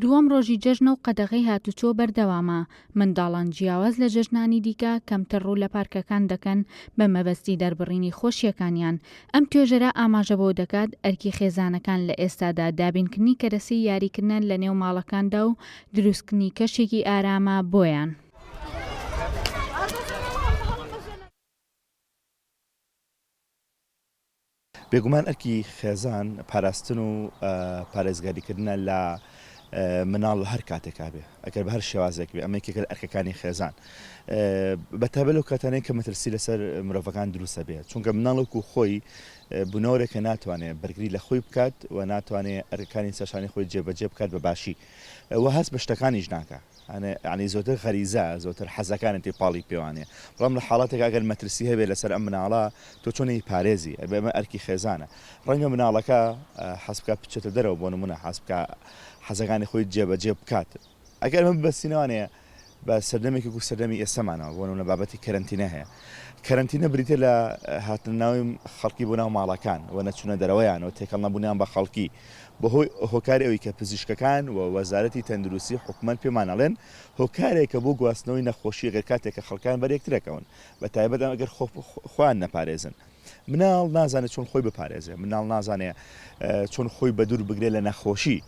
دووەم ڕۆژی جەژنە و قەدەغەی هاتوچۆ بەردەوامە. منداڵان جیاواز لە جەژنانی دیکە کەمتر ڕوو لە پارکەکان دەکەن بە مەبەستی دەربڕینی خۆشیەکانیان. ئەم توێژەرە ئاماژە بۆ دەکات ئەرکی خێزانەکان لە ئێستادا دابینکردنی کەرەسی یاریکردن لە نێو ماڵەکاندا و دروستکردنی کەشێکی ئارامە بۆیان. بێگومان ئەرکی خێزان پاراستن و پارێزگاریکردنە لە مناڵ هەر کاتێکا بێ ئەگەر بە هەر شێوازێک بێ ئەمەیەکێکە ئەرکەکانی خێزان بەتابە لەو کاتانەیە کە مەترسی لەسەر مرۆڤەکان دروستە بێت چونکە مناڵێکو خۆی بنەوەرێکە ناتوانێت بەرگری لە خۆی بکات و ناتوانێت ئەرکەکانی سەرشانی خۆی جێبەجێ بکات بە باشی وە هەست بە شتەکانیش ناکە ینی زۆتر غەریزە زۆتر حەزەکانێتی پاڵی پێوانێ بەڵام لە حاڵاتێک ئەگەر مەترسی هەبێت لەسەر ئەم مناڵە تۆ چۆنی پارێزی ئەبێمە ئەرکی خێزانە ڕەنگە مناڵەکە حەز بکات بچێتە دەرەوە بۆ نمونە حەز بکە حەزەکانی خۆی جێبەجێ بکات ئەگەر من بەستینەوانەیە بە سەردەمێکی و سەردەمی ئێستامانەوە بۆ نمونە بابەتی کەرەنتینە هەیە کەرەنتینە بریتە لە هاتنناوی خەڵکی بۆ ناو ماڵەکان و نەچوونە دەرەوەیان و تێکەڵ نەبوونیان بە خەڵکی بەهۆی هۆکاری ئەوەی کە پزیشکەکان و وەزارەتی تەندروستی حکومەت پێمانەڵێن هۆکارێکە بۆ گواستنەوەی نەخۆشی گەر کاتێکە خەڵکان بەرێکترەکەون بە تایبەت ئەگەر خۆیان نەپارێزن مناڵ نازانێت چۆن خۆی بپارێزێ مناڵ نازانێت چۆن خۆی بە دوور بگرێت لە نەخۆشی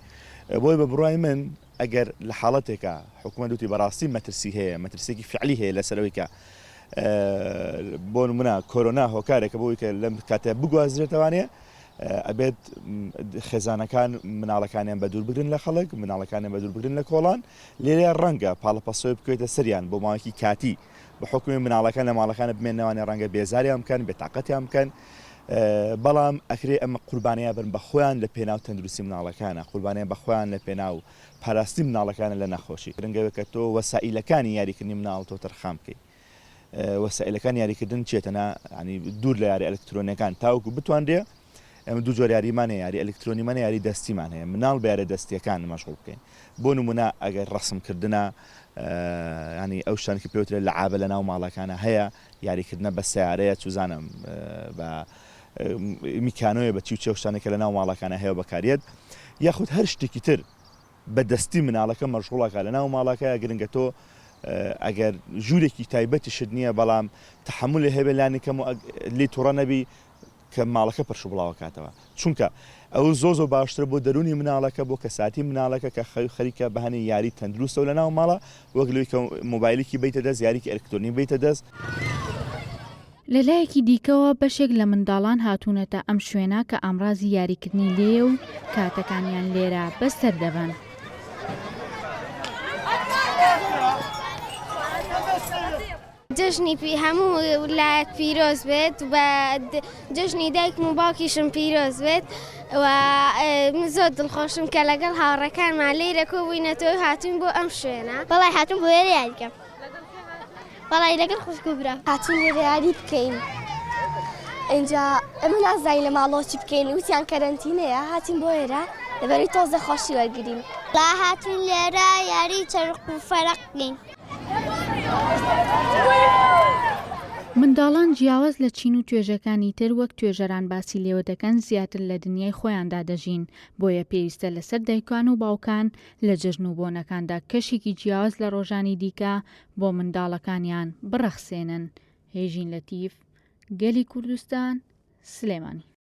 بۆی بە بڕای من ئەگەر لە حاڵەتێکە حکومەت وتی بەڕاستی مەترسی هەیە مەترسێکی فعلی هەیە لەسەرەوەیکە بۆ نمونە کۆرۆنا هۆکارێکە بۆی کە لەم کاتێ بگوازرێتەوانێ ئەبێت خێزانەکان مناڵەکانیان بە دوور بگرن لە خەڵک مناڵەکانیان بە دوور بگرن لە کۆڵان لێرە ڕەنگە پاڵەپەسۆی بکەوێتە سەریان بۆ ماوەیەکی کاتی بە حکومی مناڵەکان لە ماڵەکانە بمێنەوەی ڕەنگە بێزاریان بکەن بێتاقەتیان بکەن بەڵام ئەکرێ ئەمە قوربانیان بن بە خۆیان لە پێناو تەندروستی مناڵەکانە قوربانیان بە خۆیان لە پێناو پاراستی مناڵەکانە لە نەخۆشی گرنگەوە تۆ وەسائیلەکانی یاریکردنی مناڵ تۆ تەرخام بکەیت وەسائیلەکان یاریکردن چێتەنا ینی دوور لە یاری ئەلکترۆنیەکان تاوەکو بتواندێ ئەمە دوو جۆر یاریمانە یاری ئەلکترۆنیمانە یاری دەستیمان هەیە مناڵ بە یارە دەستیەکان مەشغوڵ بکەین بۆ نمونە ئەگەر ڕەسمکردنە ینی ئەو شتانێکی پێوترێ لەعابە لە ناو ماڵەکانە هەیە یاریکردنە بە سیارەیە چوزانم بە میکانۆیە بە چی و چێ شتانێکە لە ناو ماڵەکانە هەیە بەکارێت یاخود هەر شتێکی تر بە دەستی مناڵەکە مەشغوڵەکە لە ناو ماڵەکە گرنگە تۆ ئەگەر ژوورێکی تایبەتی شت نییە بەڵام تحمل هەبێ لانیکەم و لێ تووڕە نەبی کە ماڵەکە پرش بڵاو کاتەوە چونکە ئەو زۆ باشتر بۆ دەرونی مناڵەکە بۆ کەساتی مناڵەکە کە خەریکە بەهانەی یاری تەندروستە و لە ناو ماڵە وەک لەوەی کە مۆبایلێکی بیتە دەست یاریکی ئەلکترۆنی بیتە دەست. لەلایەکی دیکەوە بەشێک لە منداڵان هاتوونەتە ئەم شوێنە کە ئامڕازی یاریکردنی لێ و کاتەکانیان لێرە بەسەر دەبن. جژنی هەموو ویلایەت پیرۆز بێت بە جژنی دایکم و باوکیشم پیرۆز بێت و زۆر دڵخۆشم کە لەگەڵ هاوڕەکانمان لێرە کۆبووینەتەوە هاتوون بۆ ئەم شوێنە. بەڵای هاتوون بۆ لێرە یاریکەم بەڵای لەگەڵ خوشک و برا هاتوون لێرە یاری بکەین اینجا ئەمە نازانین لە ماڵەوە چی بکەین وتیان کەرەنتینەیە هاتین بۆ ئێرە لەبەری تۆزە خۆشی وەرگرین لا هاتوون لێرە یاری چەرق و فەرق بکەین. منداڵان جیاواز لە چین و توێژەکانی تر وەک توێژەران باسی لێوە دەکەن زیاتر لە دنیای خۆیاندا دەژین بۆیە پێویستە لەسەر دایکان و باوکان لە جەژن و بۆنەکاندا کەشێکی جیاواز لە ڕۆژانی دیکە بۆ منداڵەکانیان بڕەخسێنن. هێژین لەتیف، گەلی کوردستان، سلێمانی.